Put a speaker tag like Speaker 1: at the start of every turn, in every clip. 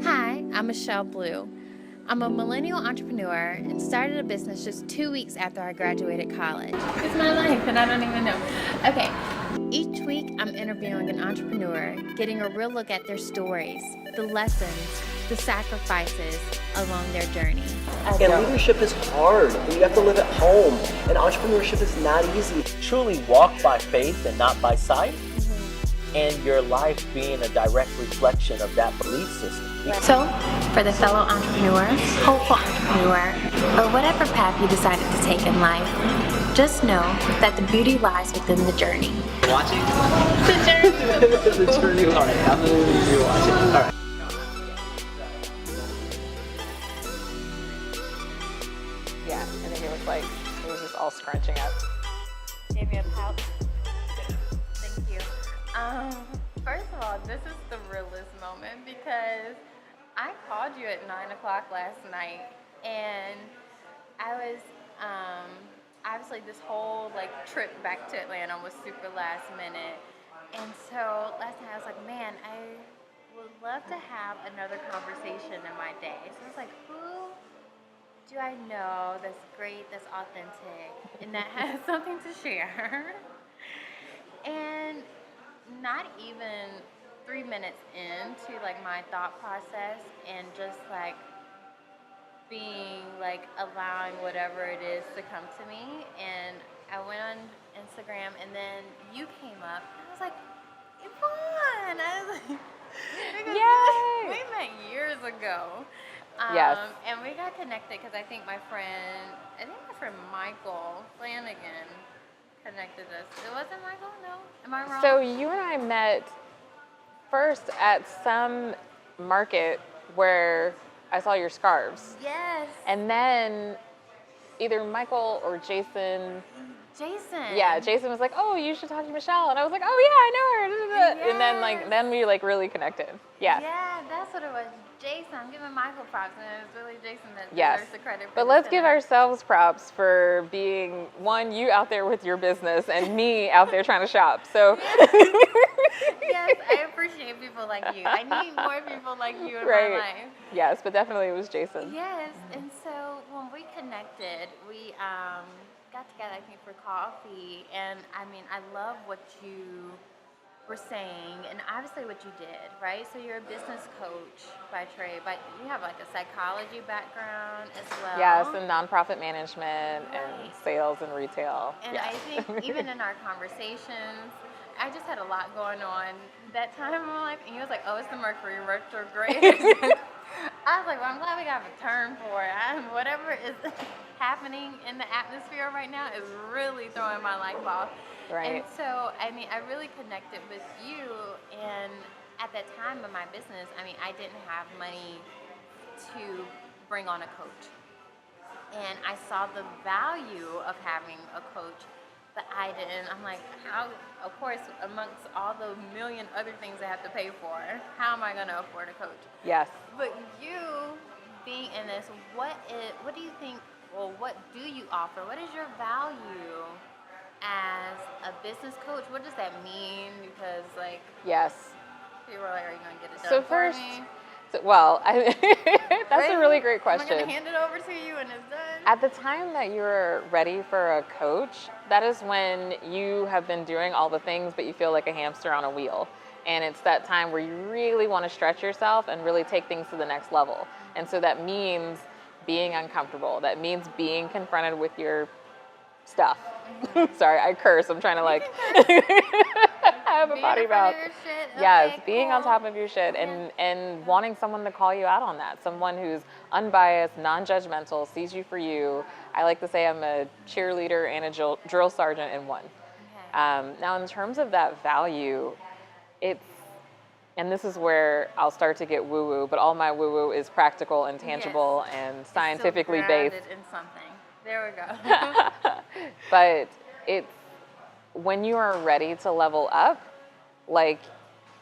Speaker 1: Hi, I'm Michelle Blue. I'm a millennial entrepreneur and started a business just 2 weeks after I graduated college. It's my life and I don't even know. Okay, each week I'm interviewing an entrepreneur, getting a real look at their stories, the lessons, the sacrifices along their journey.
Speaker 2: And leadership is hard, and you have to live at home, and entrepreneurship is not easy.
Speaker 3: Truly walk by faith and not by sight, and your life being a direct reflection of that belief system.
Speaker 1: So, for the fellow entrepreneur, hopeful entrepreneur, or whatever path you decided to take in life, just know that the beauty lies within the journey.
Speaker 4: Watching?
Speaker 1: The journey.
Speaker 4: The journey. All right, I'm going to be watching. All right.
Speaker 5: Yeah, and then he was like, it was just all scrunching up.
Speaker 1: Gave me a pout. Thank you. First of all, this is the realest moment because I called you at 9 o'clock last night, and I was obviously this whole trip back to Atlanta was super last minute, and so last night I was like, man, I would love to have another conversation in my day. So I was like, who do I know that's great, that's authentic, and that has something to share? And not even 3 minutes into my thought process and just being allowing whatever it is to come to me, and I went on Instagram and then you came up and I was like, Yvonne! I was like, because
Speaker 5: Yay!
Speaker 1: we met years ago.
Speaker 5: Yes.
Speaker 1: And we got connected because I think my friend Michael Flanagan connected us. It wasn't Michael? No? Am I wrong?
Speaker 5: So you and I met first at some market where I saw your scarves.
Speaker 1: Yes.
Speaker 5: And then either Michael or Jason.
Speaker 1: Yeah,
Speaker 5: Jason was like, oh, you should talk to Michelle. And I was like, oh yeah, I know her.
Speaker 1: Yes.
Speaker 5: And then we really connected. Yeah.
Speaker 1: Yeah, that's what it was. Jason, I'm giving Michael props, and it was really Jason that
Speaker 5: Yes.
Speaker 1: deserves the credit for
Speaker 5: But
Speaker 1: this
Speaker 5: let's give
Speaker 1: dinner.
Speaker 5: ourselves props for being, one, you out there with your business, and me out there trying to shop. So
Speaker 1: Yes, I appreciate people like you. I need more people like you in my life.
Speaker 5: Yes, but definitely it was Jason.
Speaker 1: Yes, and so when we connected, we got together, I think, for coffee, and I mean, I love what you were saying, and obviously what you did, right? So you're a business coach by trade, but you have a psychology background as well.
Speaker 5: Yes, and nonprofit management and
Speaker 1: Right.
Speaker 5: sales and retail.
Speaker 1: And
Speaker 5: Yeah.
Speaker 1: I think even in our conversations, I just had a lot going on that time in my life, and you was like, oh, it's the Mercury retrograde. I was like, well, I'm glad we got a term for it. Whatever is happening in the atmosphere right now is really throwing my life off.
Speaker 5: Right.
Speaker 1: And so, I mean, I really connected with you, and at that time in my business, I mean, I didn't have money to bring on a coach. And I saw the value of having a coach, but I didn't. I'm like, how, of course, amongst all the million other things I have to pay for, how am I going to afford a coach?
Speaker 5: Yes.
Speaker 1: But you being in this, what do you think, well, what do you offer? What is your value as a business coach? What does that mean? Because
Speaker 5: Yes.
Speaker 1: people are like, are you going to get it done
Speaker 5: So
Speaker 1: for
Speaker 5: first,
Speaker 1: me?
Speaker 5: that's a really great
Speaker 1: Am I going
Speaker 5: question.
Speaker 1: to hand it over to you and it's done?
Speaker 5: At the time that you're ready for a coach, that is when you have been doing all the things, but you feel like a hamster on a wheel. And it's that time where you really want to stretch yourself and really take things to the next level. And so that means being uncomfortable. That means being confronted with your stuff. Mm-hmm. Sorry, I curse. I'm trying to I have a potty mouth. Yes,
Speaker 1: Okay,
Speaker 5: being on
Speaker 1: cool.
Speaker 5: top of your shit and wanting someone to call you out on that. Someone who's unbiased, non-judgmental, sees you for you. I like to say I'm a cheerleader and a drill sergeant in one.
Speaker 1: Okay.
Speaker 5: Now, in terms of that value, and this is where I'll start to get woo-woo, but all my woo-woo is practical and tangible and scientifically
Speaker 1: It's still
Speaker 5: based.
Speaker 1: grounded in something. There we go.
Speaker 5: But it's when you are ready to level up,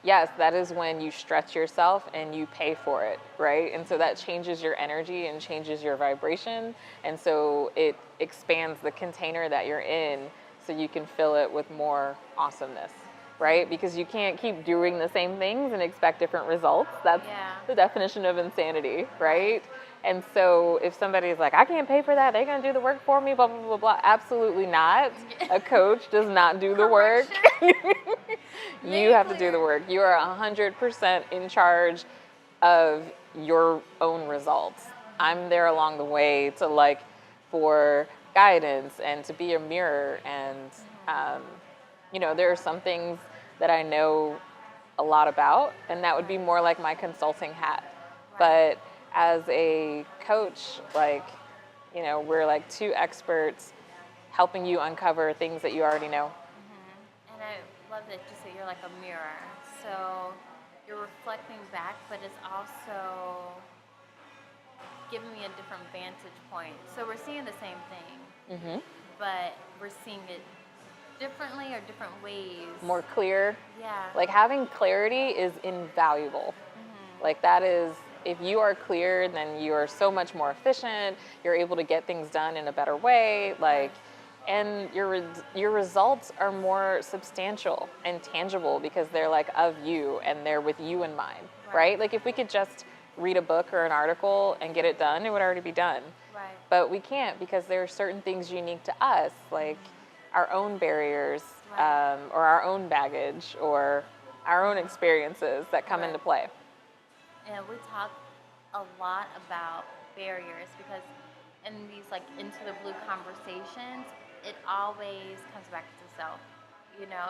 Speaker 5: yes, that is when you stretch yourself and you pay for it, right? And so that changes your energy and changes your vibration. And so it expands the container that you're in so you can fill it with more awesomeness. right? Because you can't keep doing the same things and expect different results. That's
Speaker 1: Yeah.
Speaker 5: the definition of insanity, right? And so if somebody's like, I can't pay for that, they're going to do the work for me, blah, blah, blah, blah. Absolutely not. A coach does not do the work. You have to do the work. You are 100% in charge of your own results. I'm there along the way to like for guidance and to be a mirror. And, there are some things that I know a lot about, and that would be more like my consulting hat. But as a coach, we're like two experts helping you uncover things that you already know.
Speaker 1: And I love that you say you're like a mirror. So you're reflecting back, but it's also giving me a different vantage point. So we're seeing the same thing, but we're seeing it differently or different ways.
Speaker 5: More clear.
Speaker 1: Yeah.
Speaker 5: Like having clarity is invaluable. Like that is, if you are clear, then you are so much more efficient. You're able to get things done in a better way. And your results are more substantial and tangible because they're like of you and they're with you in mind, right? Like if we could just read a book or an article and get it done, it would already be done.
Speaker 1: Right.
Speaker 5: But we can't because there are certain things unique to us, like our own barriers or our own baggage or our own experiences that come into play.
Speaker 1: And we talk a lot about barriers because in these like into the blue conversations, it always comes back to self.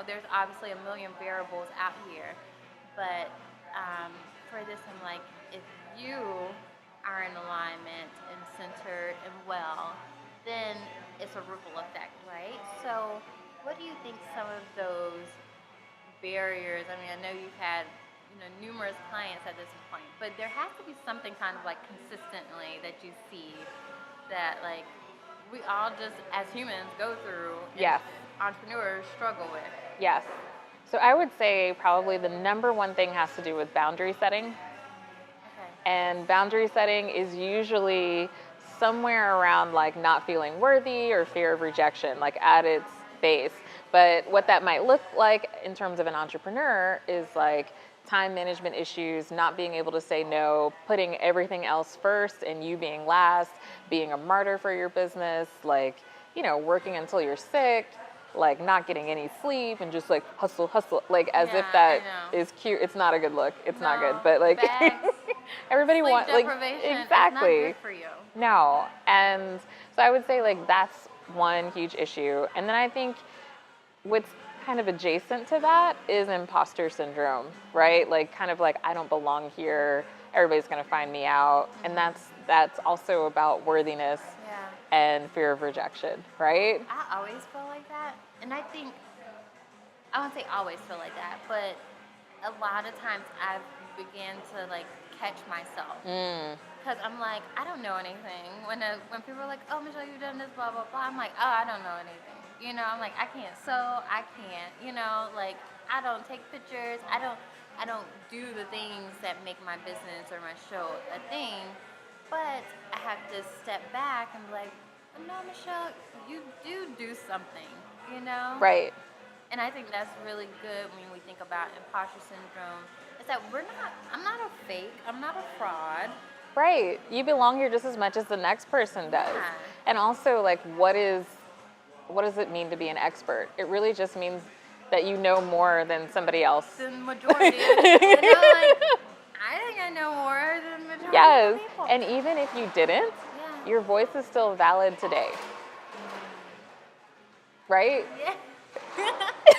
Speaker 1: There's obviously a million variables out here, but for this, I'm like, if you are in alignment and centered and well, then it's a ripple effect, right? So what do you think some of those barriers, I mean, I know you've had numerous clients at this point, but there has to be something kind of like consistently that you see that like we all just as humans go through and
Speaker 5: Yes.
Speaker 1: entrepreneurs struggle with.
Speaker 5: Yes. So I would say probably the number one thing has to do with boundary setting.
Speaker 1: Okay.
Speaker 5: And boundary setting is usually somewhere around like not feeling worthy or fear of rejection, like at its base. But what that might look like in terms of an entrepreneur is like time management issues, not being able to say no, putting everything else first and you being last, being a martyr for your business, working until you're sick, like not getting any sleep and just like hustle, like as if that is cute. It's not a good look. It's not good. But like everybody wants like exactly.
Speaker 1: Is not good for you.
Speaker 5: No. And so I would say like that's one huge issue. And then I think what's kind of adjacent to that is imposter syndrome, right? Like kind of like I don't belong here. Everybody's going to find me out. And that's also about worthiness and fear of rejection, right?
Speaker 1: I always feel like that. And I think, I won't say always feel like that, but a lot of times I've began to like catch myself. Because I'm like, I don't know anything. When people are like, oh, Michelle, you've done this, blah, blah, blah. I'm like, oh, I don't know anything. I'm like, I can't sew, I can't, like I don't take pictures. I don't do the things that make my business or my show a thing. But I have to step back and be like, no, Michelle, you do something,
Speaker 5: Right.
Speaker 1: And I think that's really good when we think about imposter syndrome. Is that I'm not a fake, I'm not a fraud.
Speaker 5: Right. You belong here just as much as the next person does.
Speaker 1: Yeah.
Speaker 5: And also, like, what does it mean to be an expert? It really just means that you know more than somebody else.
Speaker 1: The majority. I think I know more than the majority
Speaker 5: Yes.
Speaker 1: of people.
Speaker 5: And even if you didn't, your voice is still valid today. Right?
Speaker 1: Yeah.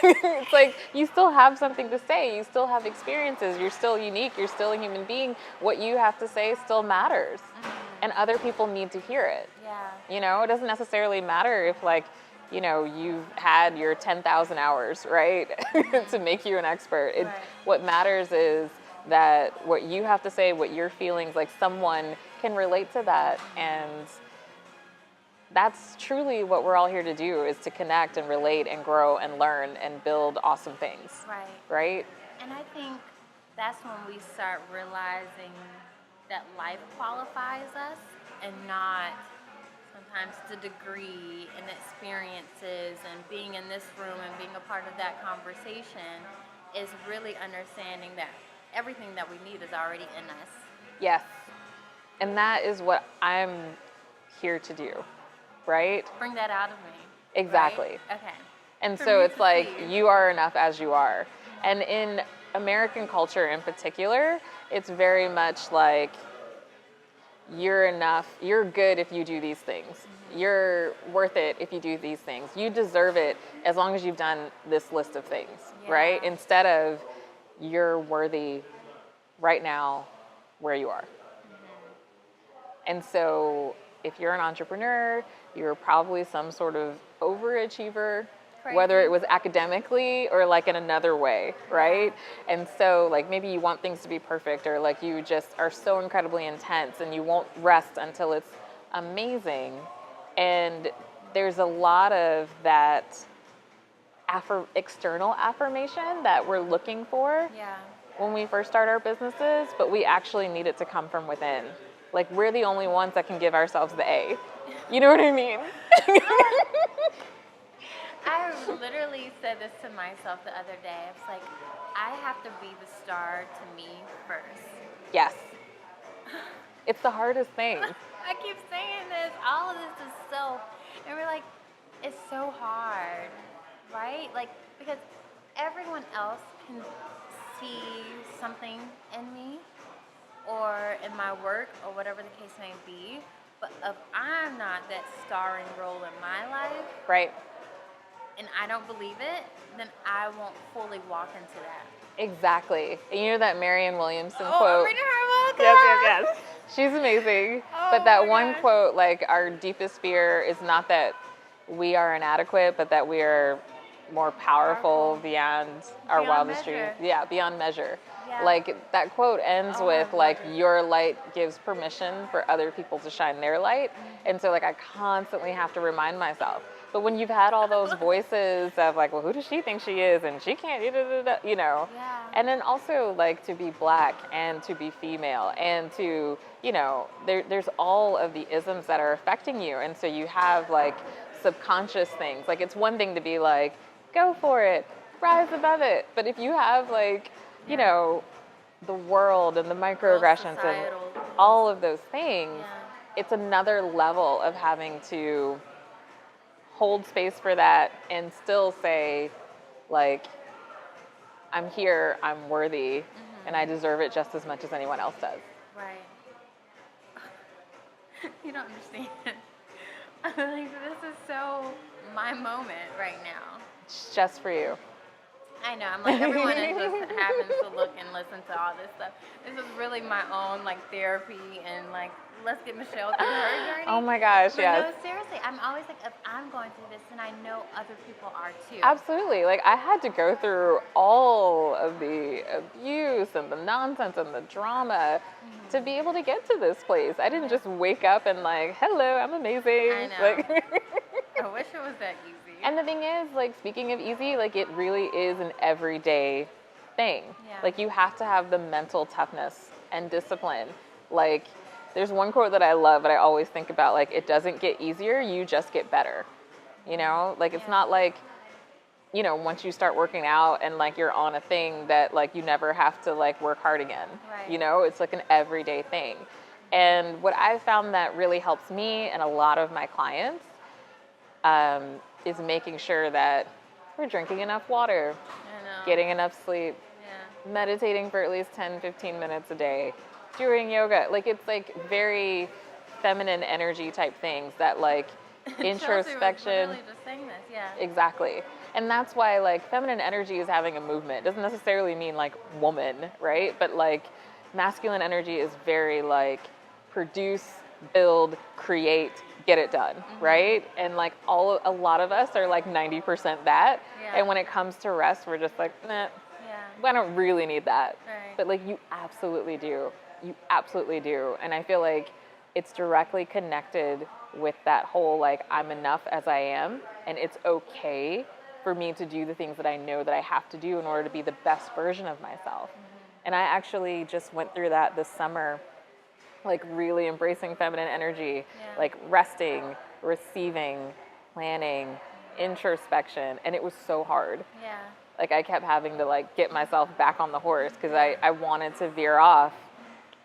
Speaker 5: It's like you still have something to say. You still have experiences. You're still unique. You're still a human being. What you have to say still matters. And other people need to hear it.
Speaker 1: Yeah.
Speaker 5: It doesn't necessarily matter if you've had your 10,000 hours, right? to make you an expert. What matters is that what you have to say, what your feelings, like someone can relate to that. And that's truly what we're all here to do, is to connect and relate and grow and learn and build awesome things. Right?
Speaker 1: And I think that's when we start realizing that life qualifies us and not sometimes the degree and experiences and being in this room and being a part of that conversation is really understanding that everything that we need is already in us.
Speaker 5: Yes. And that is what I'm here to do, right?
Speaker 1: Bring that out of me.
Speaker 5: Exactly.
Speaker 1: Right? Okay.
Speaker 5: And
Speaker 1: For
Speaker 5: so
Speaker 1: me
Speaker 5: it's
Speaker 1: to
Speaker 5: like,
Speaker 1: see.
Speaker 5: you are enough as you are. And in American culture in particular, it's very much like, you're enough, you're good if you do these things. You're worth it if you do these things. You deserve it as long as you've done this list of things, right?
Speaker 1: Yeah.
Speaker 5: Instead of, you're worthy right now where you are. And so if you're an entrepreneur, you're probably some sort of overachiever, whether
Speaker 1: Crazy.
Speaker 5: it was academically or like in another way, right? And so like maybe you want things to be perfect, or like you just are so incredibly intense and you won't rest until it's amazing. And there's a lot of that external affirmation that we're looking for
Speaker 1: Yeah.
Speaker 5: when we first start our businesses, but we actually need it to come from within. Like, we're the only ones that can give ourselves the A. You know what I mean?
Speaker 1: I literally said this to myself the other day. I was like, I have to be the star to me first.
Speaker 5: Yes. It's the hardest thing.
Speaker 1: I keep saying this. All of this is so, and we're like, it's so hard, right? Like, because everyone else can see something in me or in my work or whatever the case may be. But if I'm not that starring role in my life,
Speaker 5: Right.
Speaker 1: and I don't believe it, then I won't fully walk into that.
Speaker 5: Exactly. And you know that Marianne Williamson
Speaker 1: Oh,
Speaker 5: quote?
Speaker 1: I'm reading her book.
Speaker 5: Yes. She's amazing.
Speaker 1: Oh
Speaker 5: but that
Speaker 1: my
Speaker 5: one
Speaker 1: gosh.
Speaker 5: quote, like, our deepest fear is not that we are inadequate, but that we are more powerful beyond our
Speaker 1: Beyond
Speaker 5: wildest
Speaker 1: measure.
Speaker 5: dreams. Yeah, beyond measure.
Speaker 1: Yeah.
Speaker 5: Like, that quote ends
Speaker 1: Oh, I
Speaker 5: with,
Speaker 1: love
Speaker 5: like,
Speaker 1: it.
Speaker 5: your light gives permission for other people to shine their light.
Speaker 1: Mm-hmm.
Speaker 5: And so, like, I constantly have to remind myself. But when you've had all those voices of, like, well, who does she think she is? And she can't, you know.
Speaker 1: Yeah.
Speaker 5: And then also, like, to be black and to be female and to, you know, there's all of the isms that are affecting you. And so you have, like, subconscious things. Like, it's one thing to be like, go for it, rise above it. But if you have, like, you know, the world and the microaggressions and
Speaker 1: societal
Speaker 5: all of those things,
Speaker 1: Yeah.
Speaker 5: it's another level of having to hold space for that and still say, like, I'm here, I'm worthy, and I deserve it just as much as anyone else does.
Speaker 1: Right. You don't understand. Like, this is so my moment right now.
Speaker 5: It's just for you.
Speaker 1: I know. I'm like, everyone is just having to look and listen to all this stuff. This is really my own, like, therapy and, like, let's get Michelle through her journey.
Speaker 5: Oh my gosh,
Speaker 1: But
Speaker 5: yes.
Speaker 1: no, seriously, I'm always like, if I'm going through this, then I know other people are too.
Speaker 5: Absolutely. Like, I had to go through all of the abuse and the nonsense and the drama to be able to get to this place. I didn't just wake up and, like, hello, I'm amazing.
Speaker 1: I know.
Speaker 5: Like,
Speaker 1: I wish it was that easy.
Speaker 5: and the thing is, like, speaking of easy, like, it really is an everyday thing.
Speaker 1: Yeah.
Speaker 5: Like, you have to have the mental toughness and discipline. Like, there's one quote that I love that I always think about, like, it doesn't get easier, you just get better. You know? Like, it's not like, you know, once you start working out and, like, you're on a thing that, like, you never have to, like, work hard again.
Speaker 1: Right.
Speaker 5: You know? It's like an everyday thing. And what I've found that really helps me and a lot of my clients is making sure that we're drinking enough water,
Speaker 1: I know.
Speaker 5: getting enough sleep,
Speaker 1: Yeah.
Speaker 5: meditating for at least 10, 15 minutes a day, doing yoga. Like, it's like very feminine energy type things that, like, introspection.
Speaker 1: Chelsea was literally just saying this, yeah.
Speaker 5: Exactly. And that's why, like, feminine energy is having a movement. It doesn't necessarily mean, like, woman, right? But, like, masculine energy is very, like, produce, build, create, get it done, right? And, like, a lot of us are, like, 90% that.
Speaker 1: Yeah.
Speaker 5: And when it comes to rest, we're just like, nah,
Speaker 1: Yeah.
Speaker 5: I don't really need that.
Speaker 1: Right.
Speaker 5: But, like, you absolutely do. You absolutely do. And I feel like it's directly connected with that whole, like, I'm enough as I am, and it's okay for me to do the things that I know that I have to do in order to be the best version of myself. And I actually just went through that this summer like really embracing feminine energy,
Speaker 1: Yeah.
Speaker 5: like resting, receiving, planning, introspection, and it was so hard.
Speaker 1: Yeah.
Speaker 5: Like I kept having to like get myself back on the horse because I wanted to veer off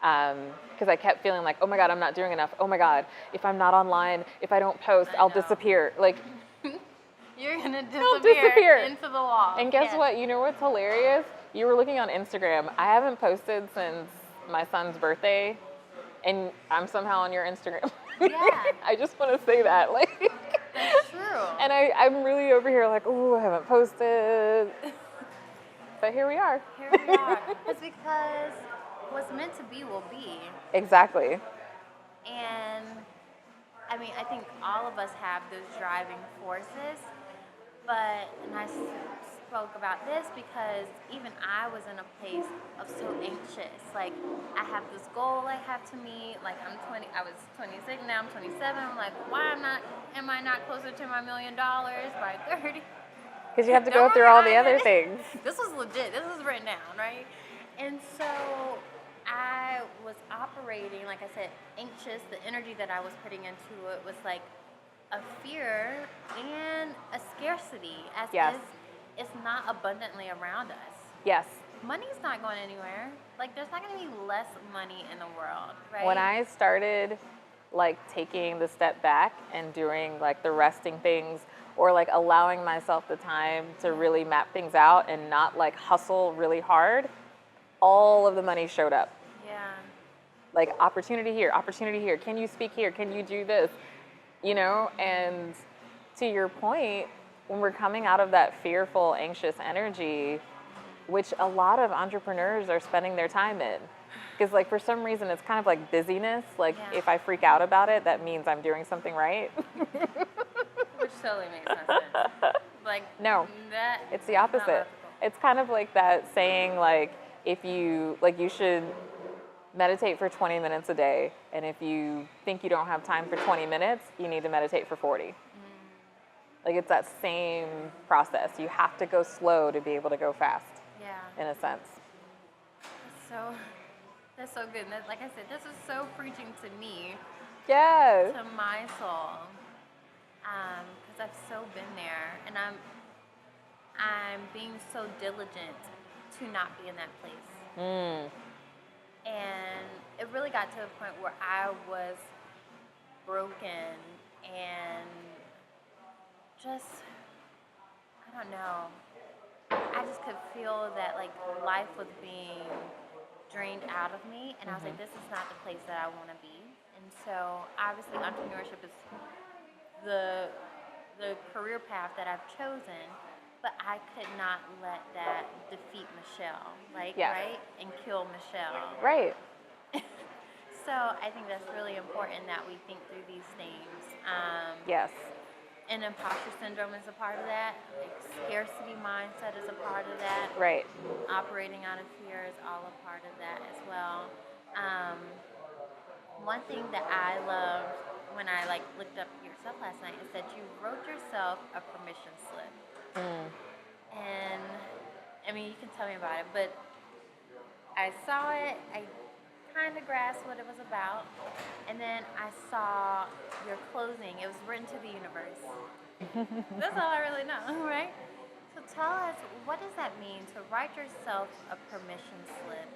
Speaker 5: because I kept feeling like, oh my God, I'm not doing enough. Oh my God, if I'm not online, if I don't post,
Speaker 1: I
Speaker 5: I'll
Speaker 1: know.
Speaker 5: disappear. Like,
Speaker 1: You're gonna
Speaker 5: I'll
Speaker 1: disappear into the wall.
Speaker 5: and guess
Speaker 1: Yes.
Speaker 5: what? You know what's hilarious? You were looking on Instagram. I haven't posted since my son's birthday, and I'm somehow on your Instagram.
Speaker 1: Yeah.
Speaker 5: I just want to say that, like.
Speaker 1: That's true.
Speaker 5: And I'm really over here like, oh, I haven't posted. But here we are.
Speaker 1: Here we are. It's because what's meant to be will be.
Speaker 5: Exactly.
Speaker 1: And I mean, I think all of us have those driving forces. But, and I spoke about this because even I was in a place of so anxious. Like, I have this goal I have to meet. Like, I was 26, now I'm 27. I'm like, why am I not closer to my $1 million by 30?
Speaker 5: Because you have to go
Speaker 1: Don't
Speaker 5: through
Speaker 1: worry,
Speaker 5: all the
Speaker 1: I
Speaker 5: other
Speaker 1: did it.
Speaker 5: things.
Speaker 1: This was legit. This was written down, right? And so I was operating, like I said, anxious. The energy that I was putting into it was like a fear and a scarcity, as
Speaker 5: Yes.
Speaker 1: if it's not abundantly around us.
Speaker 5: Yes.
Speaker 1: Money's not going anywhere. Like, there's not going to be less money in the world, right?
Speaker 5: When I started like taking the step back and doing like the resting things or like allowing myself the time to really map things out and not like hustle really hard, all of the money showed up.
Speaker 1: Yeah.
Speaker 5: Like opportunity here, can you speak here, can you do this, you know? And to your point, when we're coming out of that fearful, anxious energy, which a lot of entrepreneurs are spending their time in, because like for some reason it's kind of like busyness, like
Speaker 1: Yeah.
Speaker 5: if I freak out about it, that means I'm doing something right.
Speaker 1: Which totally makes no sense. Like,
Speaker 5: No,
Speaker 1: that
Speaker 5: it's the
Speaker 1: is not
Speaker 5: opposite.
Speaker 1: ethical.
Speaker 5: It's kind of like that saying, like, if you, like, you should meditate for 20 minutes a day, and if you think you don't have time for 20 minutes, you need to meditate for 40. Like, it's that same process. You have to go slow to be able to go fast,
Speaker 1: Yeah.
Speaker 5: in a sense.
Speaker 1: That's so good. Like I said, this is so preaching to me,
Speaker 5: Yes.
Speaker 1: to my soul, because I've so been there, and I'm being so diligent to not be in that place. And it really got to a point where I was broken and just, I don't know. I just could feel that like life was being drained out of me, and I was like, this is not the place that I want to be. And so obviously entrepreneurship is the career path that I've chosen, but I could not let that defeat Michelle, like,
Speaker 5: Yes.
Speaker 1: right? And kill Michelle.
Speaker 5: Right.
Speaker 1: So I think that's really important that we think through these things.
Speaker 5: Yes.
Speaker 1: And imposter syndrome is a part of that. Like scarcity mindset is a part of that.
Speaker 5: Right.
Speaker 1: Operating out of fear is all a part of that as well. One thing that I loved when I like looked up your stuff last night is that you wrote yourself a permission slip. And I mean, you can tell me about it, but I saw it. I kind of grasped what it was about, and then I saw your closing. It was written to the universe. That's all I really know, right? So tell us, what does that mean to write yourself a permission slip?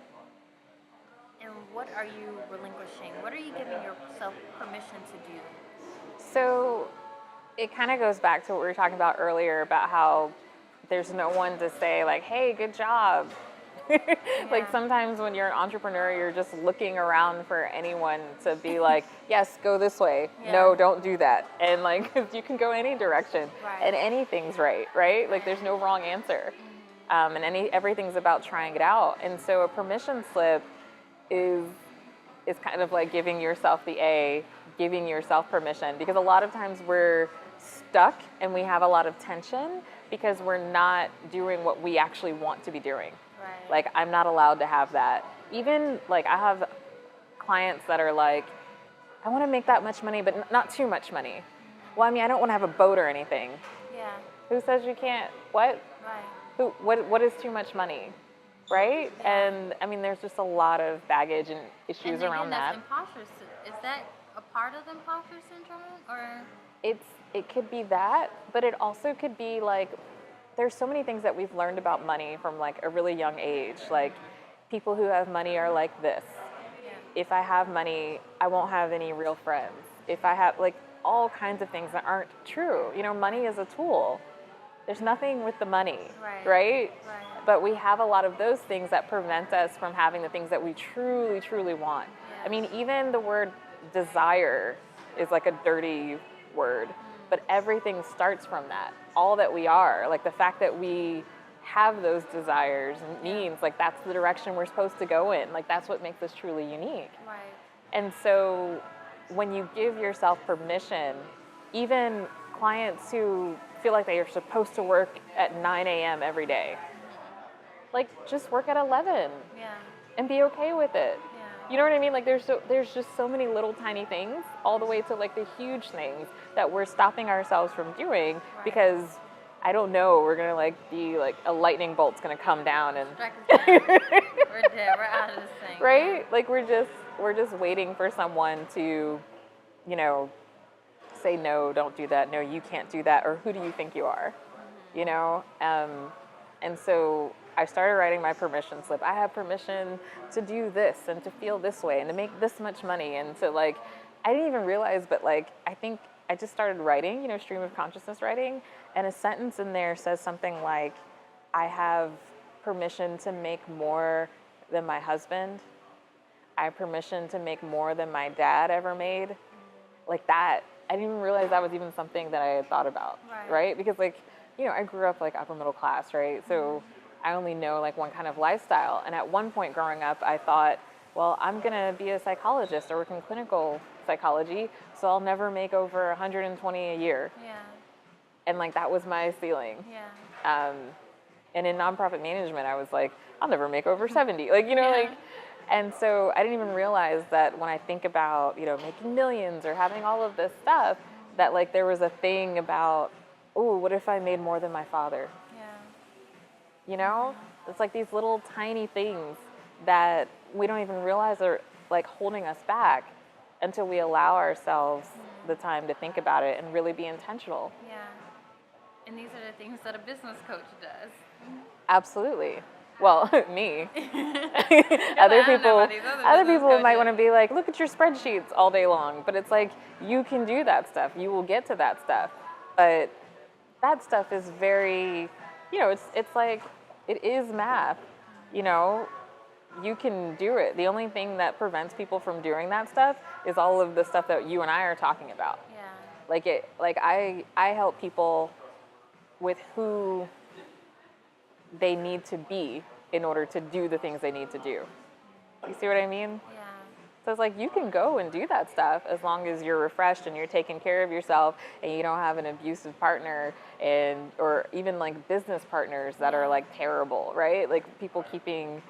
Speaker 1: And what are you relinquishing? What are you giving yourself permission to do?
Speaker 5: So it kind of goes back to what we were talking about earlier about how there's no one to say like, hey, good job. Like sometimes when you're an entrepreneur, you're just looking around for anyone to be like, yes, go this way.
Speaker 1: Yeah.
Speaker 5: No, don't do that. And like, 'cause you can go any direction
Speaker 1: Right.
Speaker 5: and anything's right? Like there's no wrong answer. And everything's about trying it out. And so a permission slip is kind of like giving yourself giving yourself permission, because a lot of times we're stuck and we have a lot of tension because we're not doing what we actually want to be doing.
Speaker 1: Right.
Speaker 5: Like, I'm not allowed to have that. Even like I have clients that are like, I want to make that much money, but not too much money. Well, I mean, I don't want to have a boat or anything.
Speaker 1: Yeah.
Speaker 5: Who says you can't? What?
Speaker 1: Right.
Speaker 5: What is too much money? right?
Speaker 1: Yeah.
Speaker 5: And I mean, there's just a lot of baggage and issues
Speaker 1: And again,
Speaker 5: around
Speaker 1: that's
Speaker 5: that.
Speaker 1: is that a part of imposter syndrome, or?
Speaker 5: It could be that, but it also could be like there's so many things that we've learned about money from like a really young age. Like people who have money are like this.
Speaker 1: Yeah.
Speaker 5: If I have money, I won't have any real friends. If I have like all kinds of things that aren't true. You know, money is a tool. There's nothing with the money,
Speaker 1: Right.
Speaker 5: right?
Speaker 1: Right.
Speaker 5: But we have a lot of those things that prevent us from having the things that we truly, truly want. I mean, even the word desire is like a dirty word, but everything starts from that. All that we are, like the fact that we have those desires means like that's the direction we're supposed to go in. Like that's what makes us truly unique.
Speaker 1: Right.
Speaker 5: And so when you give yourself permission, even clients who feel like they are supposed to work at 9 a.m. every day, like just work at 11
Speaker 1: Yeah.
Speaker 5: and be okay with it.
Speaker 1: Yeah.
Speaker 5: You know what I mean? Like there's just so many little tiny things, all the way to like the huge things that we're stopping ourselves from doing because I don't know, we're gonna like be like a lightning bolt's gonna come down and
Speaker 1: Strike us down. We're dead. We're out of this thing.
Speaker 5: right? Like we're just waiting for someone to, you know, say no, don't do that. No, you can't do that. Or who do you think you are? You know? And so I started writing my permission slip. I have permission to do this and to feel this way and to make this much money. And so like, I didn't even realize, but like, I think I just started writing, you know, stream of consciousness writing. And a sentence in there says something like, I have permission to make more than my husband. I have permission to make more than my dad ever made. Like that. I didn't even realize that was even something that I had thought about, right? Because like, you know, I grew up like upper middle class, right? So I only know like one kind of lifestyle. And at one point growing up, I thought, well, I'm gonna be a psychologist or work in clinical psychology, so I'll never make over 120 a year.
Speaker 1: Yeah.
Speaker 5: And like that was my ceiling.
Speaker 1: Yeah.
Speaker 5: And in nonprofit management, I was like, I'll never make over 70. Like, you know, like, and so I didn't even realize that when I think about, you know, making millions or having all of this stuff, that like there was a thing about, oh, what if I made more than my father?
Speaker 1: Yeah.
Speaker 5: You know, it's like these little tiny things that we don't even realize are like holding us back until we allow ourselves the time to think about it and really be intentional.
Speaker 1: Yeah. And these are the things that a business coach does.
Speaker 5: Absolutely. Well, me.
Speaker 1: I
Speaker 5: Other
Speaker 1: don't know
Speaker 5: people,
Speaker 1: about these other
Speaker 5: other
Speaker 1: business
Speaker 5: people might
Speaker 1: coaches.
Speaker 5: want to be like, look at your spreadsheets all day long. But it's like, you can do that stuff. You will get to that stuff. But that stuff is very, you know, it's like, it is math. You know, you can do it. The only thing that prevents people from doing that stuff is all of the stuff that you and I are talking about.
Speaker 1: Yeah.
Speaker 5: Like I help people with who they need to be in order to do the things they need to do. You see what I mean?
Speaker 1: Yeah.
Speaker 5: So it's like you can go and do that stuff as long as you're refreshed and you're taking care of yourself and you don't have an abusive partner and or even like business partners that are like terrible, right? Like people keeping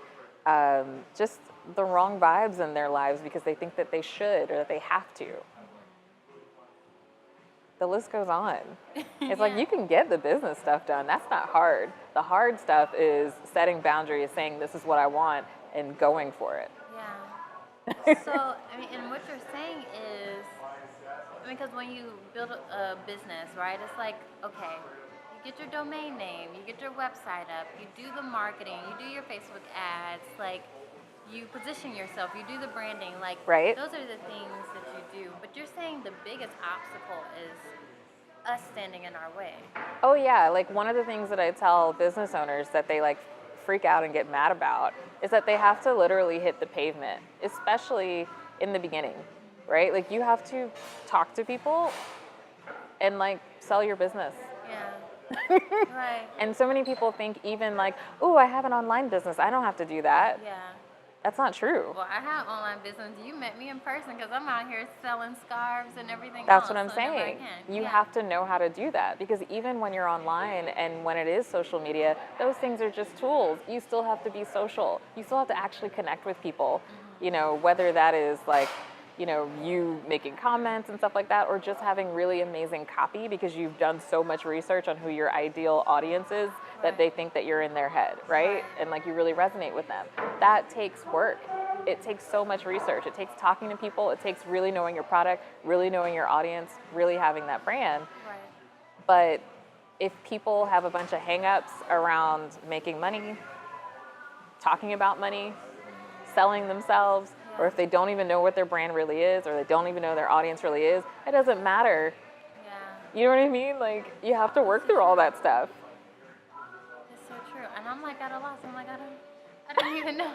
Speaker 5: just the wrong vibes in their lives because they think that they should or that they have to. The list goes on. It's like you can get the business stuff done. That's not hard. The hard stuff is setting boundaries, saying this is what I want, and going for it.
Speaker 1: Yeah. So, I mean, and what you're saying is, I mean, because when you build a business, right, it's like, okay, you get your domain name, you get your website up, you do the marketing, you do your Facebook ads, like, you position yourself, you do the branding, like,
Speaker 5: Right.
Speaker 1: those are the things that you do. But you're saying the biggest obstacle is us standing in our way.
Speaker 5: Oh yeah, like one of the things that I tell business owners that they like freak out and get mad about is that they have to literally hit the pavement, especially in the beginning, right? Like you have to talk to people and like sell your business.
Speaker 1: Yeah. Right.
Speaker 5: And so many people think even like, oh, I have an online business, I don't have to do that.
Speaker 1: Yeah.
Speaker 5: That's not true.
Speaker 1: Well, I have online business. You met me in person because I'm out here selling scarves and everything
Speaker 5: That's
Speaker 1: else.
Speaker 5: what I'm
Speaker 1: so whenever I
Speaker 5: saying.
Speaker 1: can.
Speaker 5: You
Speaker 1: Yeah.
Speaker 5: have to know how to do that because even when you're online and when it is social media, those things are just tools. You still have to be social. You still have to actually connect with people, you know, whether that is like, you making comments and stuff like that, or just having really amazing copy because you've done so much research on who your ideal audience is that they think that you're in their head, right? And like you really resonate with them. That takes work. It takes so much research. It takes talking to people. It takes really knowing your product, really knowing your audience, really having that brand.
Speaker 1: Right.
Speaker 5: But if people have a bunch of hang-ups around making money, talking about money, selling themselves, or if they don't even know what their brand really is, or they don't even know their audience really is, it doesn't matter.
Speaker 1: Yeah.
Speaker 5: You know what I mean? Like, you have to work through all that stuff.
Speaker 1: It's so true. And I'm like at a loss. I'm like, I don't even know.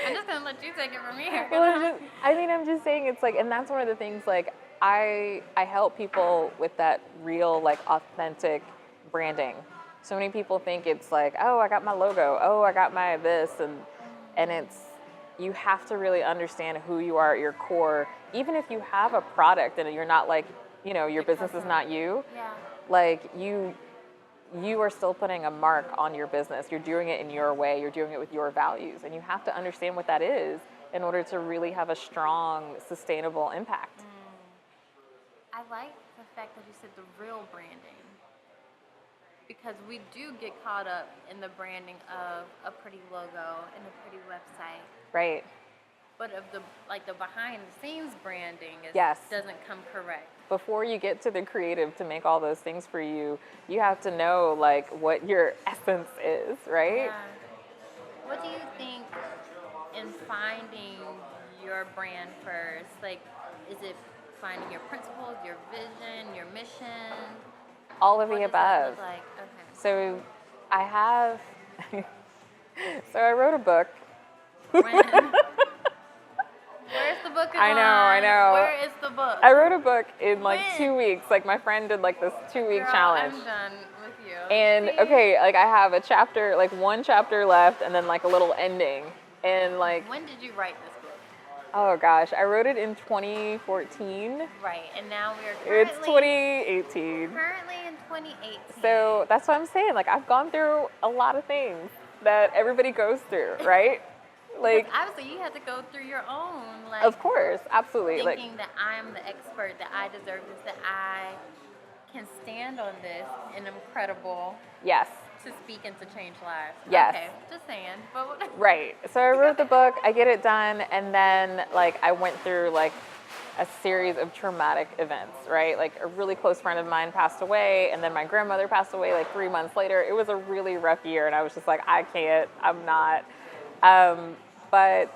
Speaker 1: I'm just gonna let you take it from here.
Speaker 5: Well, I'm just saying, it's like, and that's one of the things, like, I help people with that real, like, authentic branding. So many people think it's like, oh, I got my logo, oh, I got my this, and it's, you have to really understand who you are at your core. Even if you have a product and you're not like, your business is not you, like you are still putting a mark on your business. You're doing it in your way, you're doing it with your values, and you have to understand what that is in order to really have a strong, sustainable impact.
Speaker 1: I like the fact that you said the real branding. Because we do get caught up in the branding of a pretty logo and a pretty website.
Speaker 5: Right.
Speaker 1: But of the behind the scenes branding doesn't come correct.
Speaker 5: Before you get to the creative to make all those things for you, you have to know like what your essence is, right?
Speaker 1: Yeah. What do you think in finding your brand first? Like, is it finding your principles, your vision, your mission?
Speaker 5: All of
Speaker 1: What
Speaker 5: the
Speaker 1: does that
Speaker 5: above.
Speaker 1: look like? Okay.
Speaker 5: So I have, so I wrote a book.
Speaker 1: When? Where's the book?
Speaker 5: I know.
Speaker 1: Where is the book?
Speaker 5: I wrote a book in like
Speaker 1: When?
Speaker 5: 2 weeks. Like my friend did like this 2-week
Speaker 1: Girl,
Speaker 5: challenge.
Speaker 1: I'm done with you.
Speaker 5: And
Speaker 1: See?
Speaker 5: okay, like I have a chapter, like one chapter left and then like a little ending. And like,
Speaker 1: When did you write this book?
Speaker 5: oh gosh, I wrote it in 2014.
Speaker 1: Right, and now we are
Speaker 5: It's 2018.
Speaker 1: currently in 2018.
Speaker 5: So that's what I'm saying. Like I've gone through a lot of things that everybody goes through, right? Like,
Speaker 1: obviously you had to go through your own, like,
Speaker 5: of course, absolutely.
Speaker 1: thinking
Speaker 5: Like,
Speaker 1: that I'm the expert, that I deserve this, that I can stand on this, and I'm credible
Speaker 5: yes.
Speaker 1: to speak and to change lives.
Speaker 5: Yes.
Speaker 1: Okay, just saying. But
Speaker 5: Right. So I wrote the book, I get it done, and then like I went through like a series of traumatic events, right? Like a really close friend of mine passed away, and then my grandmother passed away like 3 months later. It was a really rough year, and I was just like, I can't, I'm not. But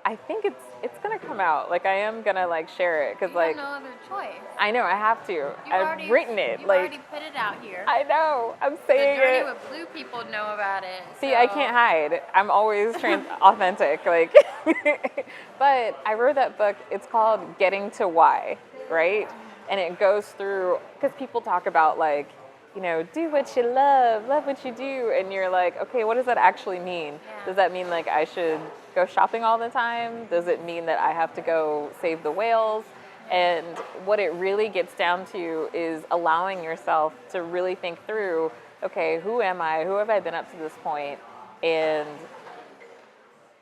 Speaker 5: I think it's gonna come out. Like I am gonna like share it because
Speaker 1: you
Speaker 5: like
Speaker 1: have no other choice.
Speaker 5: I know I have to. I've written it.
Speaker 1: You've
Speaker 5: Like
Speaker 1: already put it out here.
Speaker 5: I know. I'm
Speaker 1: The
Speaker 5: saying
Speaker 1: Journey
Speaker 5: it.
Speaker 1: with Blue people know about it.
Speaker 5: See,
Speaker 1: so.
Speaker 5: I can't hide. I'm always authentic. Like, but I wrote that book. It's called Getting to Why, right? And it goes through because people talk about like, do what you love what you do, and you're like, okay, what does that actually mean?
Speaker 1: Yeah.
Speaker 5: Does that mean like I should go shopping all the time? Does it mean that I have to go save the whales? And what it really gets down to is allowing yourself to really think through, okay, who am I? Who have I been up to this point? And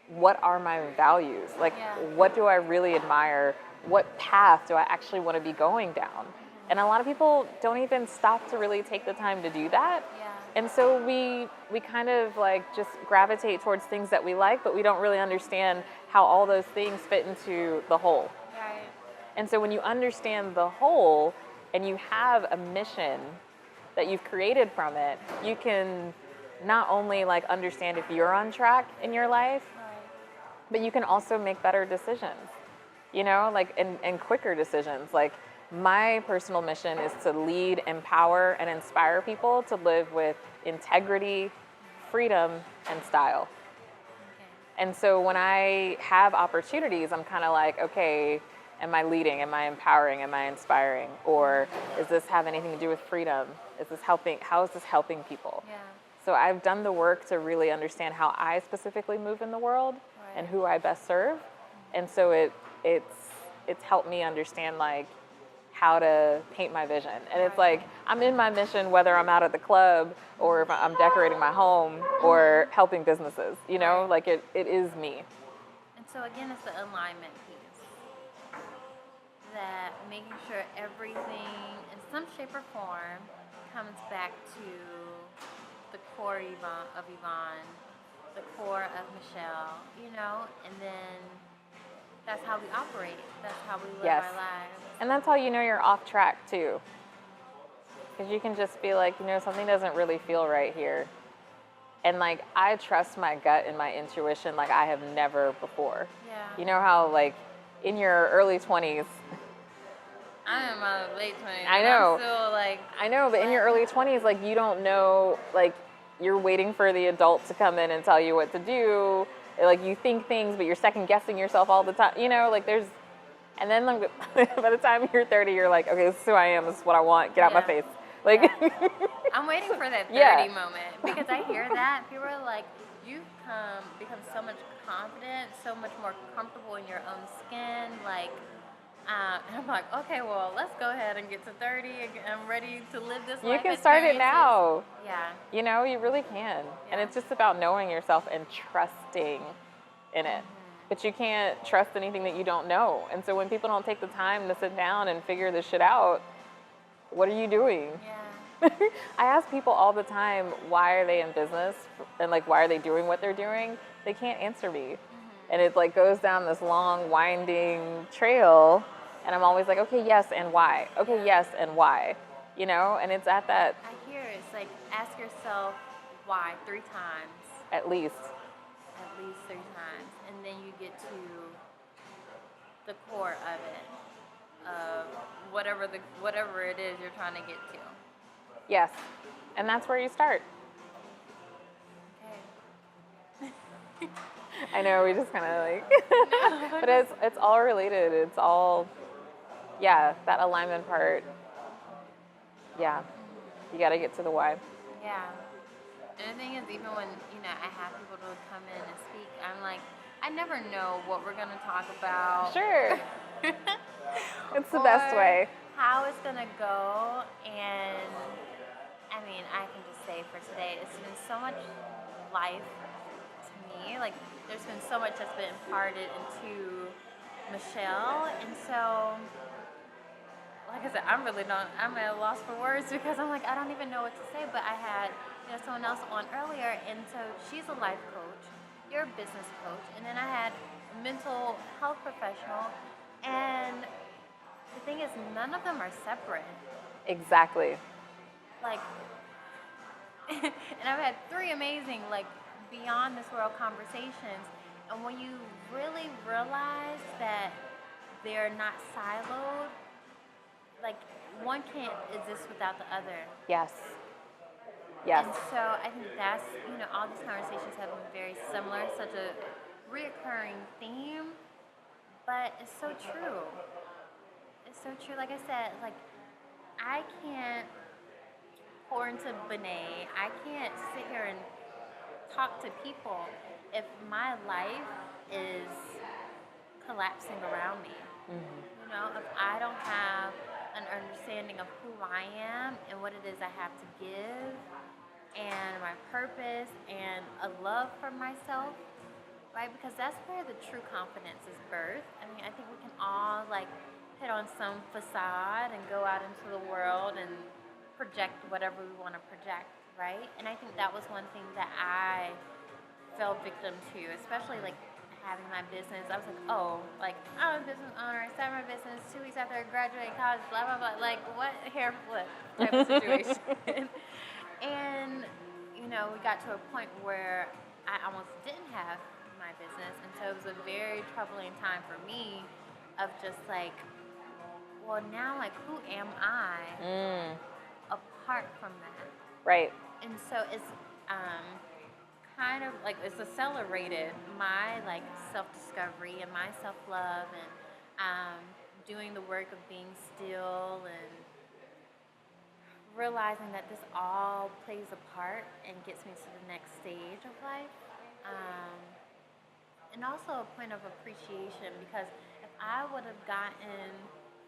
Speaker 5: what are my values? Like, what do I really admire? What path do I actually want to be going down? And a lot of people don't even stop to really take the time to do that.
Speaker 1: Yeah.
Speaker 5: And so we kind of like just gravitate towards things that we like, but we don't really understand how all those things fit into the whole.
Speaker 1: Right.
Speaker 5: And so when you understand the whole and you have a mission that you've created from it, you can not only like understand if you're on track in your life, but you can also make better decisions, like and quicker decisions. Like my personal mission is to lead, empower, and inspire people to live with integrity, freedom, and style.
Speaker 1: Okay.
Speaker 5: And so when I have opportunities, I'm kind of like, okay, am I leading? Am I empowering? Am I inspiring? Or does this have anything to do with freedom? Is this helping? How is this helping people?
Speaker 1: Yeah.
Speaker 5: So I've done the work to really understand how I specifically move in the world and who I best serve. And so it's helped me understand like how to paint my vision. And it's like, I'm in my mission whether I'm out at the club or if I'm decorating my home or helping businesses, like it is me.
Speaker 1: And so again, it's the alignment piece. That making sure everything in some shape or form comes back to the core of Yvonne, the core of Michelle, and then that's how we operate. That's how we live
Speaker 5: Yes.
Speaker 1: our lives.
Speaker 5: And that's how you know you're off track too. Because you can just be like, something doesn't really feel right here. And like, I trust my gut and my intuition like I have never before.
Speaker 1: Yeah.
Speaker 5: You know how like in your early 20s,
Speaker 1: I am in my late 20s.
Speaker 5: I know.
Speaker 1: I'm still like.
Speaker 5: I know, but in your early 20s, like you don't know, like you're waiting for the adult to come in and tell you what to do. Like you think things, but you're second guessing yourself all the time. Like there's, and then like, by the time you're 30, you're like, okay, this is who I am. This is what I want. Get out my face. Like,
Speaker 1: I'm waiting for that 30
Speaker 5: Yeah.
Speaker 1: moment because I hear that people are like, you become so much confident, so much more comfortable in your own skin, like. And I'm like, okay, well, let's go ahead and get to 30. I'm ready to live this life.
Speaker 5: you can start it now.
Speaker 1: Yeah.
Speaker 5: You really can. And
Speaker 1: Yeah.
Speaker 5: it's just about knowing yourself and trusting in it. But you can't trust anything that you don't know. And so when people don't take the time to sit down and figure this shit out, what are you doing?
Speaker 1: Yeah.
Speaker 5: I ask people all the time, why are they in business? And like, why are they doing what they're doing? They can't answer me. And it like goes down this long, winding trail. And I'm always like, okay, yes, and why? Okay, yes, and why? And it's at that
Speaker 1: I hear it's like, ask yourself why 3 times.
Speaker 5: at least.
Speaker 1: At least 3 times. And then you get to the core of it, of whatever it is you're trying to get to.
Speaker 5: Yes. And that's where you start.
Speaker 1: Okay.
Speaker 5: I know, we just kind of like, but it's all related. It's all, that alignment part. Yeah, you got to get to the why.
Speaker 1: Yeah. And the thing is, even when, I have people to come in and speak, I'm like, I never know what we're going to talk about.
Speaker 5: Sure. It's the best way.
Speaker 1: How it's going to go. And, I mean, I can just say for today, it's been so much life to me. Like, there's been so much that's been imparted into Michelle. And so, like I said, I'm at a loss for words because I'm like, I don't even know what to say. But I had, someone else on earlier, and so she's a life coach, you're a business coach, and then I had a mental health professional, and the thing is, none of them are separate.
Speaker 5: Exactly.
Speaker 1: Like, and I've had 3 amazing, like, beyond this world conversations, and when you really realize that they're not siloed, like, one can't exist without the other.
Speaker 5: Yes. Yes.
Speaker 1: And so I think that's, all these conversations have been very similar, such a reoccurring theme, but it's so true. It's so true. Like I said, like, I can't pour into Benet. I can't sit here and talk to people if my life is collapsing around me. If I don't have an understanding of who I am and what it is I have to give and my purpose and a love for myself, right? Because that's where the true confidence is birthed. I mean, I think we can all like put on some facade and go out into the world and project whatever we want to project, right? And I think that was one thing that I fell victim to, especially like having my business. I was like, I'm a business owner. I started my business 2 weeks after I graduated college, blah, blah, blah. Like, what? Hair flip type of situation. And, we got to a point where I almost didn't have my business. And so it was a very troubling time for me of just like, well, now, like, who am I apart from that?
Speaker 5: Right.
Speaker 1: And so it's kind of like it's accelerated my like self-discovery and my self-love and doing the work of being still and realizing that this all plays a part and gets me to the next stage of life. And also a point of appreciation, because if I would have gotten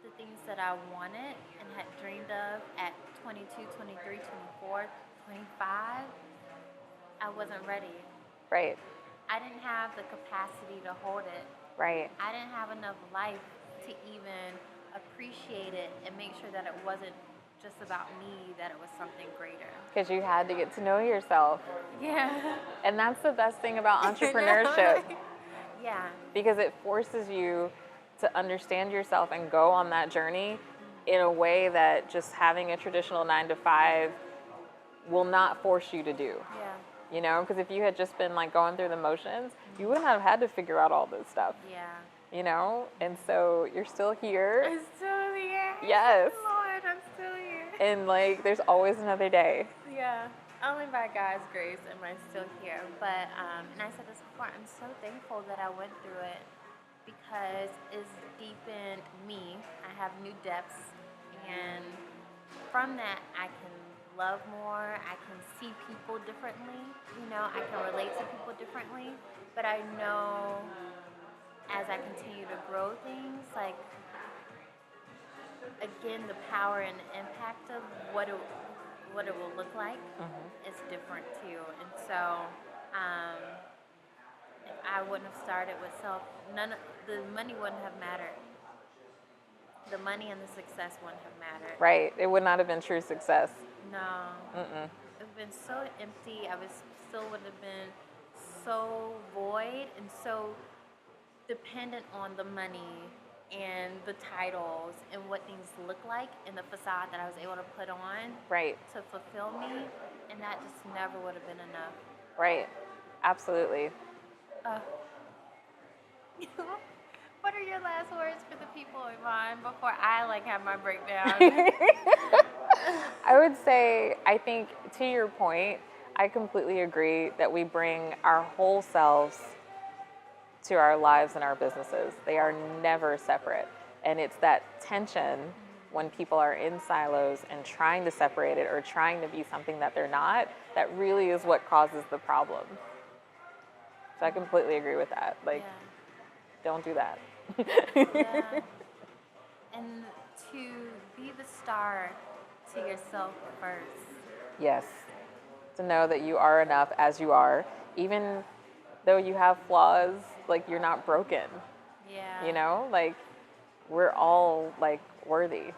Speaker 1: the things that I wanted and had dreamed of at 22, 23, 24, 25, I wasn't ready.
Speaker 5: Right.
Speaker 1: I didn't have the capacity to hold it.
Speaker 5: Right.
Speaker 1: I didn't have enough life to even appreciate it and make sure that it wasn't just about me, that it was something greater.
Speaker 5: Because you had to get to know yourself.
Speaker 1: Yeah.
Speaker 5: And that's the best thing about entrepreneurship.
Speaker 1: Yeah.
Speaker 5: Because it forces you to understand yourself and go on that journey in a way that just having a traditional 9 to 5 will not force you to do.
Speaker 1: Yeah.
Speaker 5: You know, because if you had just been like going through the motions, you wouldn't have had to figure out all this stuff.
Speaker 1: Yeah.
Speaker 5: You know, and so you're still here.
Speaker 1: I'm still here.
Speaker 5: Yes.
Speaker 1: Lord, I'm still here.
Speaker 5: And like, there's always another day.
Speaker 1: Yeah. Only by God's grace am I still here. But, and I said this before, I'm so thankful that I went through it because it's deepened me. I have new depths. And from that, I can love more. I can see people differently. You know, I can relate to people differently. But I know as I continue to grow things, like, again, the power and the impact of what it will look like is different too. And so, if I wouldn't have started with self, the money wouldn't have mattered. The money and the success wouldn't have mattered.
Speaker 5: Right. It would not have been true success.
Speaker 1: No. It would have been so empty. I still would have been so void and so dependent on the money and the titles and what things look like and the facade that I was able to put on
Speaker 5: Right.
Speaker 1: to fulfill me, and that just never would have been enough.
Speaker 5: Right. Absolutely.
Speaker 1: What are your last words for the people, Yvonne, before I have my breakdown?
Speaker 5: I would say, I think to your point, I completely agree that we bring our whole selves to our lives and our businesses. They are never separate. And it's that tension when people are in silos and trying to separate it or trying to be something that they're not, that really is what causes the problem. So I completely agree with that. Like, don't do that.
Speaker 1: Yeah. And to be the star to yourself first.
Speaker 5: Yes. To know that you are enough as you are, even though you have flaws, like you're not broken.
Speaker 1: Yeah.
Speaker 5: You know, like we're all like worthy.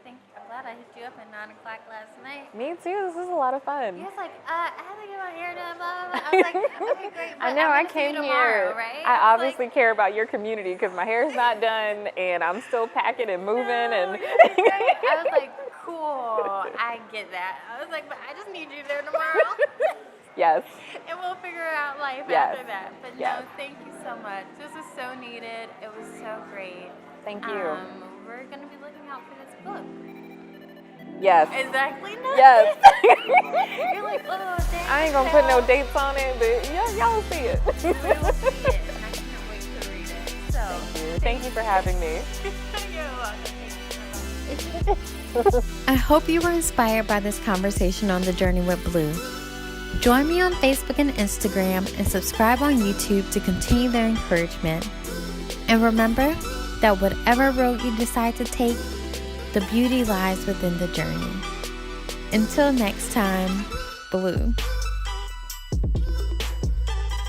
Speaker 1: Thank you. I'm glad I hit you up at 9 o'clock last night.
Speaker 5: Me too. This is a lot of fun.
Speaker 1: He was like, I had to get my hair done, blah, blah, blah. I was like, okay, great. But
Speaker 5: I know. I
Speaker 1: I'm gonna see you
Speaker 5: came
Speaker 1: tomorrow,
Speaker 5: here.
Speaker 1: right?
Speaker 5: I obviously care about your community because my hair's not done and I'm still packing and moving.
Speaker 1: No,
Speaker 5: And
Speaker 1: you're great. I was like, cool. I get that. I was like, but I just need you there tomorrow.
Speaker 5: yes.
Speaker 1: And we'll figure out life
Speaker 5: Yes.
Speaker 1: after that. But
Speaker 5: Yes.
Speaker 1: no, thank you so much. This was so needed. It was so great.
Speaker 5: Thank you.
Speaker 1: We're going to be looking out for this book.
Speaker 5: Yes.
Speaker 1: Exactly. No.
Speaker 5: Yes.
Speaker 1: You're like, oh, dang.
Speaker 5: I ain't gonna put no dates on it, but y'all will see it.
Speaker 1: We will see it. And I can't wait to read it. So,
Speaker 5: Thank you for having me.
Speaker 1: You're welcome. I hope you were inspired by this conversation on The Journey with Blue. Join me on Facebook and Instagram and subscribe on YouTube to continue their encouragement. And remember that whatever road you decide to take, the beauty lies within the journey. Until next time, Blue.